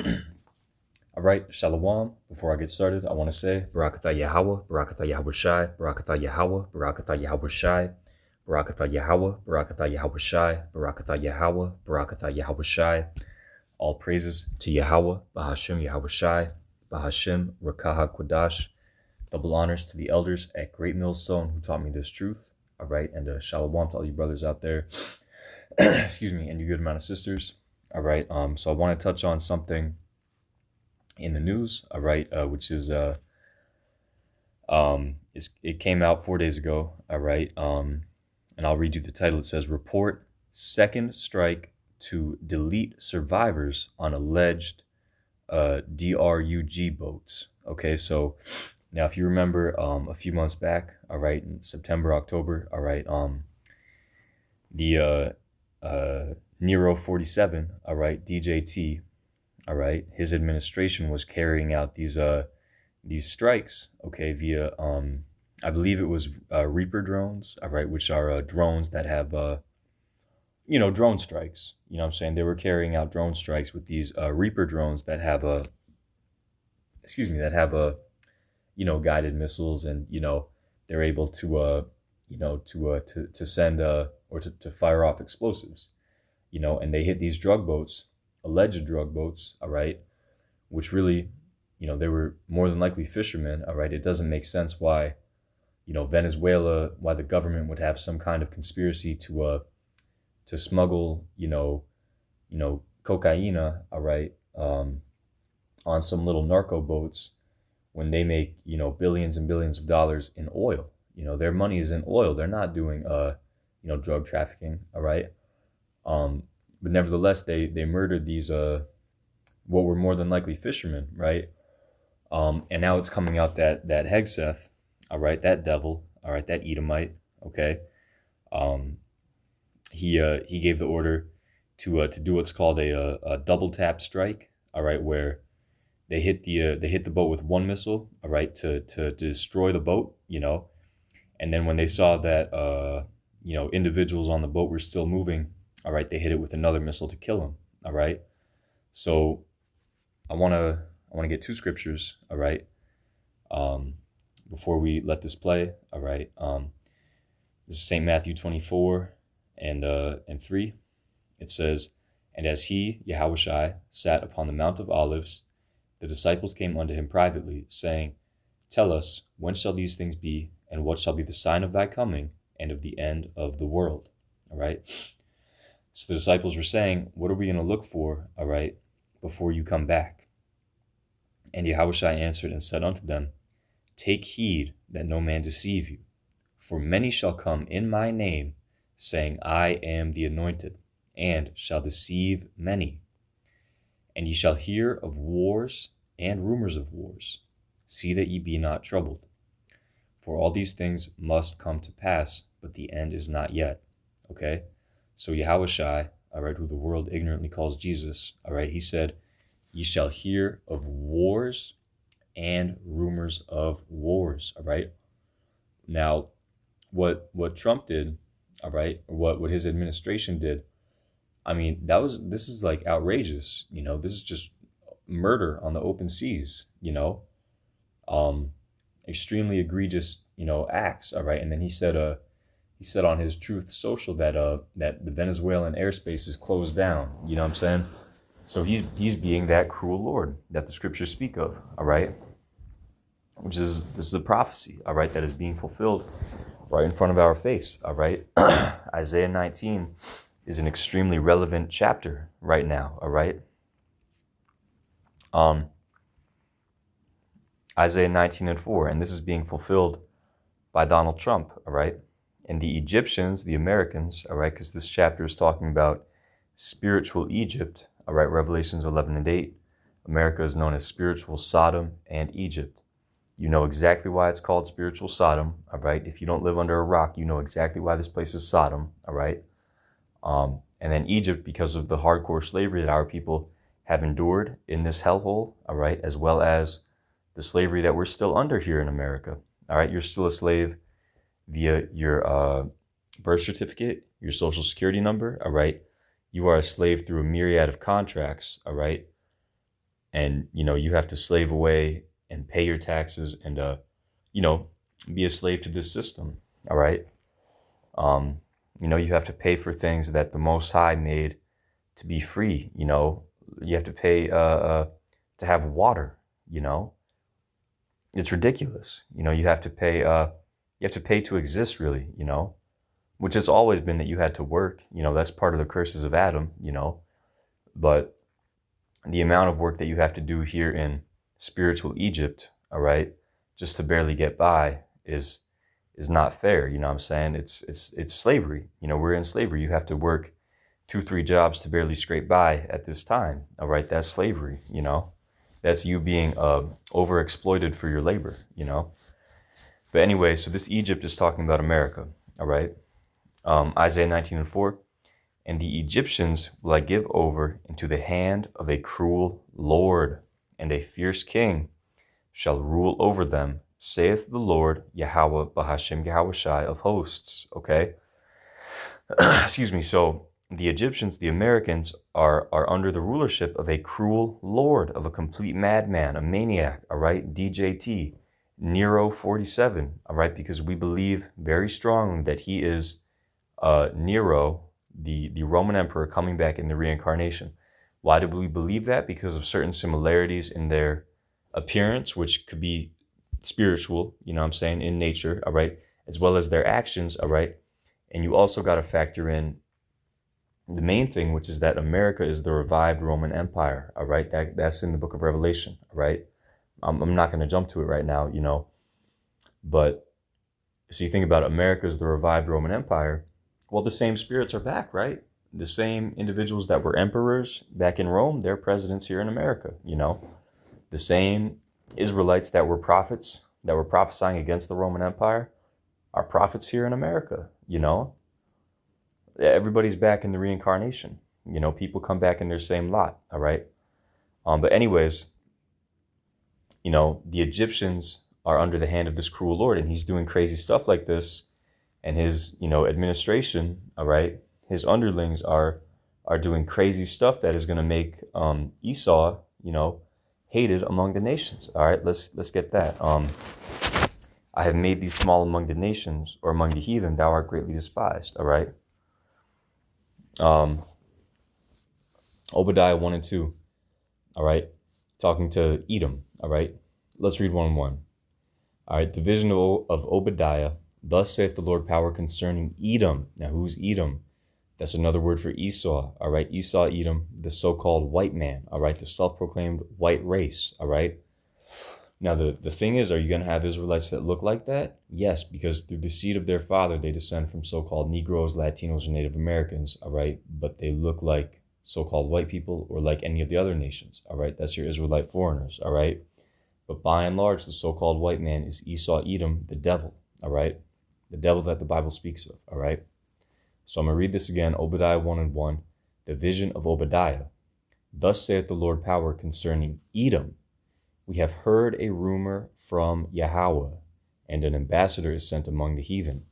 All right, Shalom. Before I get started, I want to say Barakatah Yahweh, Barakatah Yahweh Shai, Barakatah Yahweh, Barakatah Yahweh Shai, Barakatah Yahweh, Barakatah Yahweh Shai, Barakatah Yahweh, Barakatah Yahweh Shai. All praises to Yahweh, Bahashem Yahweh Shai, Bahashem Rakaha Kodash. Double honors to the elders at Great Millstone who taught me this truth. All right, and Shalom to all you brothers out there. Excuse me, and you good amount of sisters. All right, so I want to touch on something in the news, all right, which is it came out 4 days ago, all right, and I'll read you the title. It says, "Report Second Strike to Delete Survivors on Alleged DRUG Boats." Okay, so now if you remember a few months back, all right, in September, October, all right, the Nero 47, all right, DJT, all right, his administration was carrying out these strikes, okay, via I believe it was Reaper drones, all right, which are drones that have drone strikes. You know what I'm saying? They were carrying out drone strikes with these Reaper drones that have guided missiles, and they're able to to send or to fire off explosives, and they hit these drug boats, alleged drug boats, all right, which really, they were more than likely fishermen, all right. It doesn't make sense why, Venezuela, why the government would have some kind of conspiracy to smuggle, cocaine, all right, on some little narco boats when they make, billions and billions of dollars in oil. Their money is in oil. They're not doing, drug trafficking, all right. But nevertheless, they murdered these what were more than likely fishermen, right? And now it's coming out that Hegseth, all right, that devil, all right, that Edomite, okay, he gave the order to do what's called a double tap strike, all right, where they hit the boat with one missile, all right, to destroy the boat, and then when they saw that individuals on the boat were still moving, all right, they hit it with another missile to kill him, all right. So I want to get two scriptures, all right, before we let this play, all right. This is St. Matthew 24 and 3. It says, "And as he, Yahushua, sat upon the Mount of Olives, the disciples came unto him privately, saying, Tell us, when shall these things be, and what shall be the sign of thy coming, and of the end of the world?" All right. So the disciples were saying, what are we going to look for, all right, before you come back? And Yahushua answered and said unto them, Take heed that no man deceive you. For many shall come in my name, saying, I am the anointed, and shall deceive many. And ye shall hear of wars and rumors of wars. See that ye be not troubled. For all these things must come to pass, but the end is not yet. Okay? So Yahushua, all right, who the world ignorantly calls Jesus, all right, he said, ye shall hear of wars and rumors of wars, all right? Now, what Trump did, all right, or what his administration did, I mean, this is like outrageous, this is just murder on the open seas, extremely egregious, acts, all right? And then he said on his Truth Social that the Venezuelan airspace is closed down. You know what I'm saying? So he's being that cruel Lord that the scriptures speak of. All right, this is a prophecy. All right, that is being fulfilled right in front of our face. All right, Isaiah 19 is an extremely relevant chapter right now. All right, Isaiah 19:4, and this is being fulfilled by Donald Trump. All right. And the Egyptians, the Americans, all right, because this chapter is talking about spiritual Egypt, all right, Revelations 11:8. America is known as spiritual Sodom and Egypt. You know exactly why it's called spiritual Sodom, all right? If you don't live under a rock, you know exactly why this place is Sodom, all right? And then Egypt, because of the hardcore slavery that our people have endured in this hellhole, all right, as well as the slavery that we're still under here in America, all right? You're still a slave via your birth certificate, your social security number, all right? You are a slave through a myriad of contracts, all right? and, you have to slave away and pay your taxes and, you know, be a slave to this system. All right. You have to pay for things that the Most High made to be free. You have to pay to have water. It's ridiculous. You have to pay. You have to pay to exist, really. Which has always been that you had to work. That's part of the curses of Adam. But the amount of work that you have to do here in spiritual Egypt, all right, just to barely get by is not fair. You know what I'm saying? It's slavery. We're in slavery. You have to work 2-3 jobs to barely scrape by at this time. All right, that's slavery. That's you being overexploited for your labor. But anyway, so this Egypt is talking about America. All right, Isaiah 19:4. And the Egyptians will I give over into the hand of a cruel Lord, and a fierce king shall rule over them, saith the Lord Yahweh Bahashem Yahushai of hosts. Okay? Excuse me. So the Egyptians, the Americans, are under the rulership of a cruel Lord, of a complete madman, a maniac, all right? DJT, Nero 47, all right? Because we believe very strongly that he is Nero, the Roman emperor coming back in the reincarnation. Why do we believe that? Because of certain similarities in their appearance, which could be spiritual, in nature, all right, as well as their actions, all right. And you also got to factor in the main thing, which is that America is the revived Roman Empire, all right. That's in the book of Revelation, all right. I'm not going to jump to it right now, but so you think about America as the revived Roman Empire. Well, the same spirits are back, right? The same individuals that were emperors back in Rome, they're presidents here in America, The same Israelites that were prophets, that were prophesying against the Roman Empire, are prophets here in America, Everybody's back in the reincarnation. People come back in their same lot, all right? But anyways, the Egyptians are under the hand of this cruel Lord, and he's doing crazy stuff like this. And his, administration, all right, his underlings are doing crazy stuff that is going to make Esau, hated among the nations. All right, let's get that. I have made thee small among the nations, or among the heathen, thou art greatly despised. All right. Obadiah 1 and 2. All right, talking to Edom. All right, let's read 1 and 1. All right, the vision of Obadiah. Thus saith the Lord power concerning Edom. Now, who's Edom? That's another word for Esau. All right, Esau, Edom, the so-called white man. All right, the self-proclaimed white race. All right. Now, the thing is, are you going to have Israelites that look like that? Yes, because through the seed of their father, they descend from so-called Negroes, Latinos, or Native Americans. All right, but they look like so-called white people or like any of the other nations. All right, that's your Israelite foreigners. All right, but by and large, the so-called white man is Esau, Edom, the devil. All right. The devil that the Bible speaks of, all right? So I'm going to read this again, Obadiah 1 and 1, the vision of Obadiah. Thus saith the Lord power concerning Edom. We have heard a rumor from Yahweh, and an ambassador is sent among the heathen.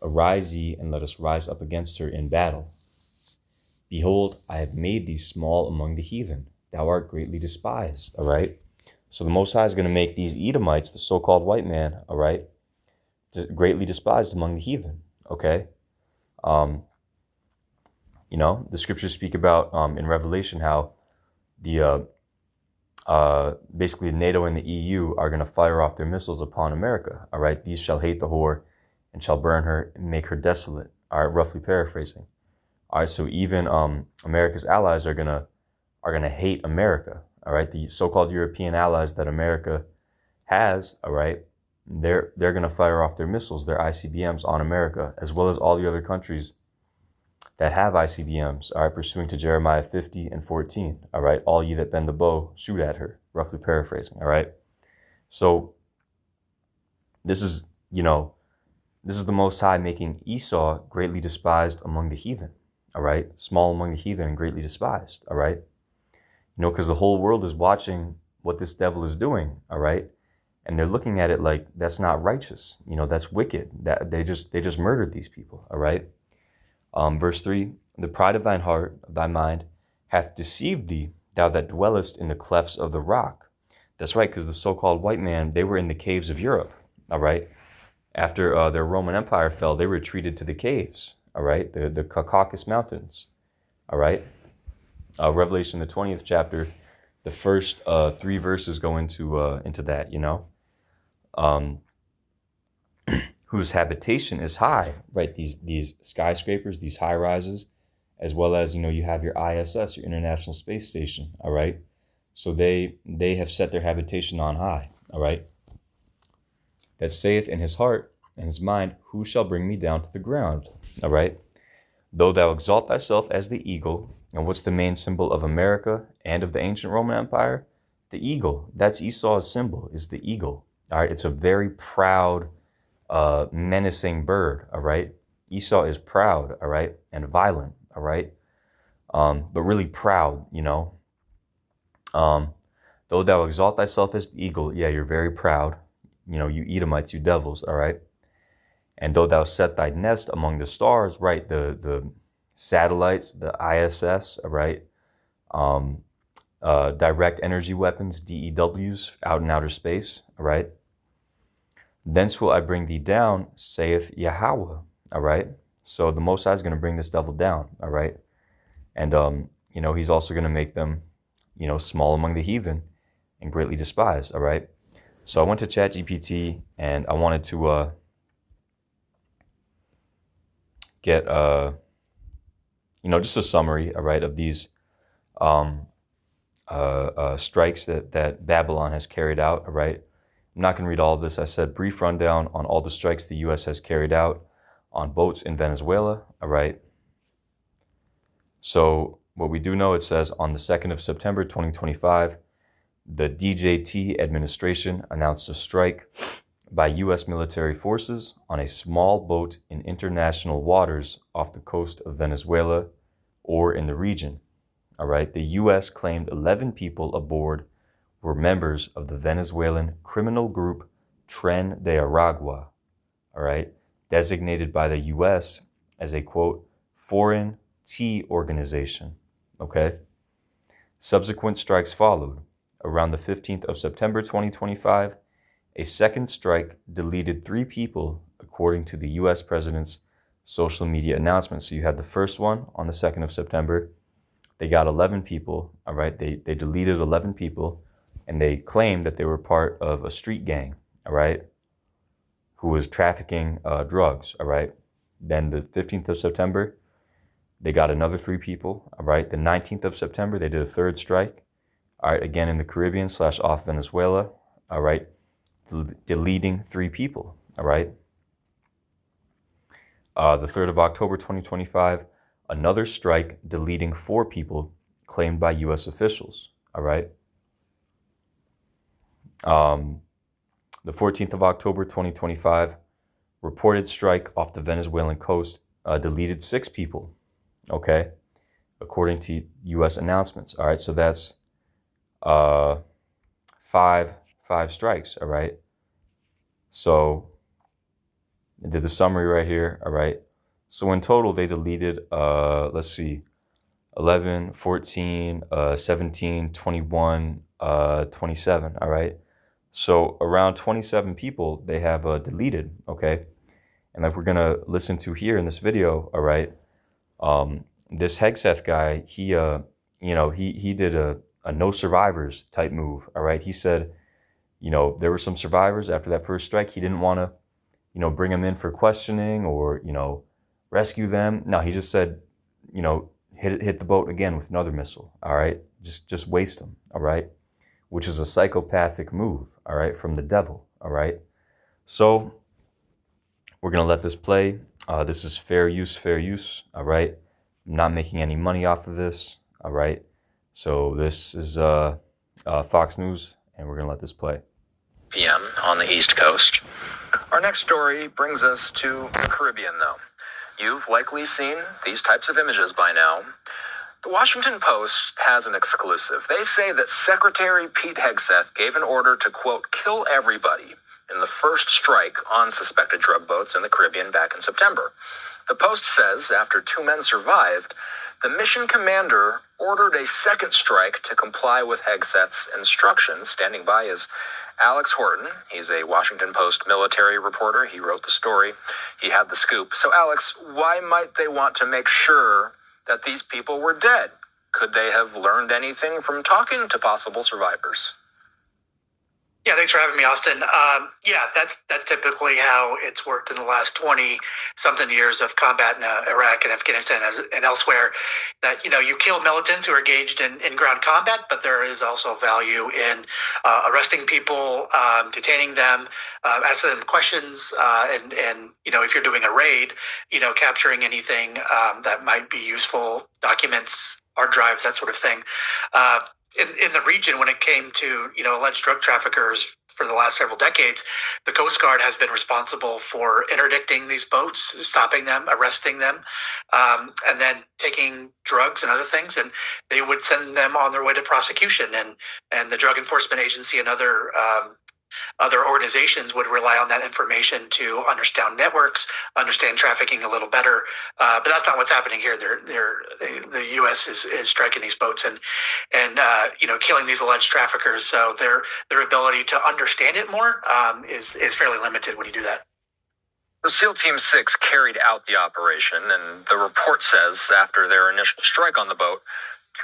Arise ye, and let us rise up against her in battle. Behold, I have made thee small among the heathen. Thou art greatly despised, all right? So the Most High is going to make these Edomites, the so-called white man, all right, greatly despised among the heathen. Okay. The scriptures speak about in Revelation how the basically NATO and the EU are going to fire off their missiles upon America. All right, these shall hate the whore and shall burn her and make her desolate. All right, roughly paraphrasing. All right, so even America's allies are gonna hate America. All right, the so-called European allies that America has. All right. They're going to fire off their missiles, their ICBMs on America, as well as all the other countries that have ICBMs, all right, pursuing to Jeremiah 50 and 14, all right, all ye that bend the bow, shoot at her, roughly paraphrasing, all right? So this is the Most High making Esau greatly despised among the heathen, all right, small among the heathen and greatly despised, all right? Because the whole world is watching what this devil is doing, all right? And they're looking at it like that's not righteous. That's wicked. That they just murdered these people. All right. Verse 3, the pride of thine heart, of thy mind, hath deceived thee. thou that dwellest in the clefts of the rock. That's right, because the so-called white man, they were in the caves of Europe, all right? After their Roman Empire fell, they retreated to the caves, all right? The Caucasus Mountains, all right? Revelation, the 20th chapter, the first 3 verses go into that, you know? Whose habitation is high, right? These skyscrapers, these high rises, as well as, you know, you have your ISS, your International Space Station, all right? So they have set their habitation on high, all right? That saith in his heart and his mind, who shall bring me down to the ground, all right? Though thou exalt thyself as the eagle, and what's the main symbol of America and of the ancient Roman Empire? The eagle. That's Esau's symbol, is the eagle, all right? It's a very proud, menacing bird, all right? Esau is proud, all right, and violent, all right, but really proud, you know. Though thou exalt thyself as the eagle, yeah, you're very proud, you know, you Edomites, you devils, all right. And though thou set thy nest among the stars, right, the satellites, the ISS, all right, direct energy weapons, DEWs, out in outer space, all right. Thence will I bring thee down, saith Yahweh, all right. So the Most High is going to bring this devil down, all right. And, you know, he's also going to make them, you know, small among the heathen and greatly despised, all right. So I went to ChatGPT and I wanted to get, you know, just a summary, all right, of these strikes that Babylon has carried out, all right. I'm not going to read all of this. I said brief rundown on all the strikes the U.S. has carried out on boats in Venezuela, all right. So what we do know, it says on the 2nd of September, 2025, the DJT administration announced a strike by U.S. military forces on a small boat in international waters off the coast of Venezuela or in the region. All right. The U.S. claimed 11 people aboard were members of the Venezuelan criminal group Tren de Aragua, all right, designated by the U.S. as a, quote, foreign tea organization, okay? Subsequent strikes followed. Around the 15th of September 2025, a second strike deleted 3 people, according to the U.S. president's social media announcement. So you had the first one on the 2nd of September. They got 11 people, all right? They deleted 11 people, and they claimed that they were part of a street gang, all right, who was trafficking drugs, all right? Then the 15th of September, they got another 3 people, all right? The 19th of September, they did a third strike, all right, again in the Caribbean / off Venezuela, all right, deleting 3 people, all right? The 3rd of October, 2025, another strike deleting 4 people claimed by U.S. officials, all right? The 14th of October, 2025, reported strike off the Venezuelan coast deleted 6 people, okay, according to U.S. announcements. All right, so that's 5 strikes, all right. So I did the summary right here, all right. So in total, they deleted, let's see, 11, 14, 17, 21, 27, all right. So around 27 people they have deleted, okay? And like we're going to listen to here in this video, all right, this Hegseth guy, he, you know, he did a no survivors type move, all right? He said, you know, there were some survivors after that first strike. He didn't want to, you know, bring them in for questioning or, you know, rescue them. No, he just said, you know, hit the boat again with another missile, all right? Just waste them, all right? Which is a psychopathic move, all right, from the devil, all right? So we're going to let this play. This is fair use, all right? I'm not making any money off of this, all right? So this is Fox News, and we're going to let this play. p.m. on the East Coast. Our next story brings us to the Caribbean, though. You've likely seen these types of images by now. The Washington Post has an exclusive. They say that Secretary Pete Hegseth gave an order to, quote, kill everybody in the first strike on suspected drug boats in the Caribbean back in September. The Post says after 2 men survived, the mission commander ordered a second strike to comply with Hegseth's instructions. Standing by is Alex Horton. He's a Washington Post military reporter. He wrote the story. He had the scoop. So, Alex, why might they want to make sure that these people were dead? Could they have learned anything from talking to possible survivors? Yeah, thanks for having me, Austin. That's typically how it's worked in the last 20-something years of combat in Iraq and Afghanistan and elsewhere. That, you kill militants who are engaged in ground combat, but there is also value in arresting people, detaining them, asking them questions, and if you're doing a raid, capturing anything that might be useful, documents, hard drives, that sort of thing. In the region, when it came to alleged drug traffickers for the last several decades, the Coast Guard has been responsible for interdicting these boats, stopping them, arresting them, and then taking drugs and other things, and they would send them on their way to prosecution. And the Drug Enforcement Agency and other organizations would rely on that information to understand networks, understand trafficking a little better. But that's not what's happening here. The U.S. is striking these boats and killing these alleged traffickers. So their ability to understand it more is fairly limited when you do that. The SEAL Team 6 carried out the operation, and the report says after their initial strike on the boat,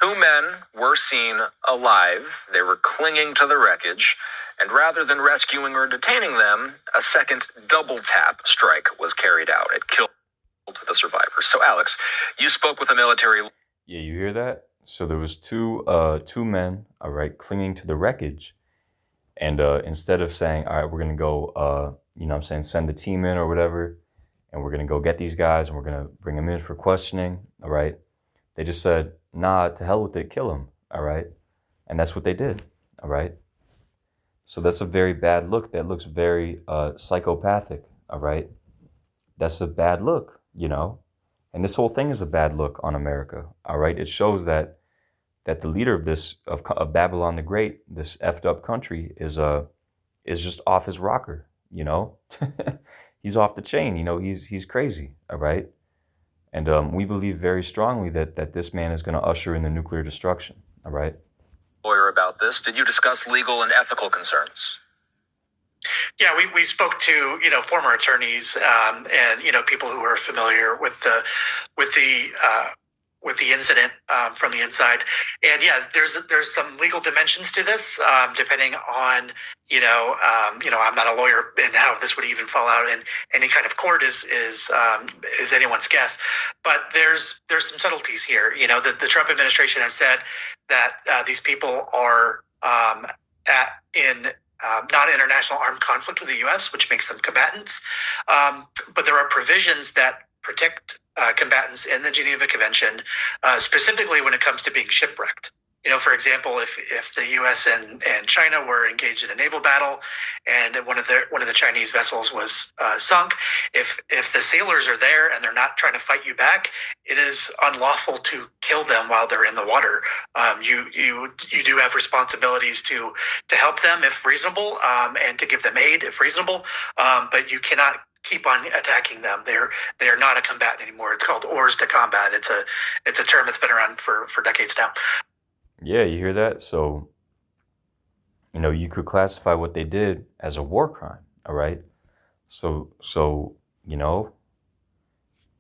2 men were seen alive. They were clinging to the wreckage. And rather than rescuing or detaining them, a second double tap strike was carried out. It killed the survivors. So, Alex, you spoke with a military. Yeah, you hear that? So there was two men, all right, clinging to the wreckage. And instead of saying, all right, we're going to go, send the team in or whatever, and we're going to go get these guys and we're going to bring them in for questioning, all right, they just said, nah, to hell with it, kill them, all right? And that's what they did, all right? So that's a very bad look. That looks very psychopathic, all right? That's a bad look, And this whole thing is a bad look on America, all right? It shows that the leader of Babylon the Great, this effed up country, is just off his rocker, He's off the chain, he's crazy, all right? And we believe very strongly that this man is going to usher in the nuclear destruction, all right? Lawyer about this. Did you discuss legal and ethical concerns? Yeah, we spoke to former attorneys and people who are familiar with the incident from the inside, and yeah, there's some legal dimensions to this, depending on I'm not a lawyer, and how this would even fall out in any kind of court is anyone's guess. But there's some subtleties here. The Trump administration has said that these people are in not international armed conflict with the U.S., which makes them combatants. But there are provisions that protect combatants in the Geneva Convention, specifically when it comes to being shipwrecked. For example, if the U.S. and China were engaged in a naval battle, and one of the Chinese vessels was sunk, if the sailors are there and they're not trying to fight you back, it is unlawful to kill them while they're in the water. You do have responsibilities to help them if reasonable, and to give them aid if reasonable, but you cannot keep on attacking them. They are not a combatant anymore. It's called oars to combat. It's a term that's been around for decades now. Yeah, you hear that? So, you could classify what they did as a war crime, all right? So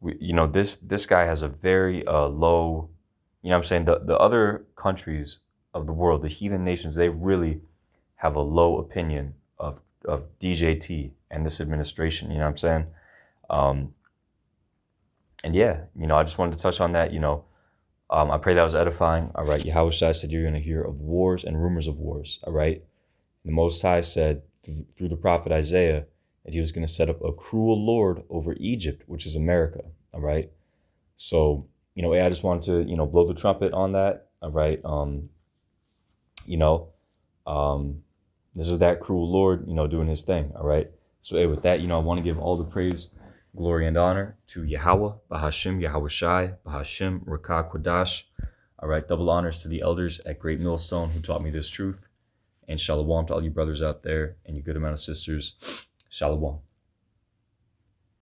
this guy has a very low, the other countries of the world, the heathen nations, they really have a low opinion of DJT and this administration, and yeah, I just wanted to touch on that, I pray that was edifying. All right. Yahushua said you're going to hear of wars and rumors of wars. All right. The Most High said through the prophet Isaiah that he was going to set up a cruel Lord over Egypt, which is America. All right. So, I just wanted to, blow the trumpet on that. All right. This is that cruel Lord, doing his thing. All right. So, with that, I want to give all the praise, glory, and honor to Yahweh, Bahashim, Yahushai, Bahashim, Rakah, Quadash. All right, double honors to the elders at Great Millstone who taught me this truth. And shalom to all you brothers out there and your good amount of sisters. Shalom.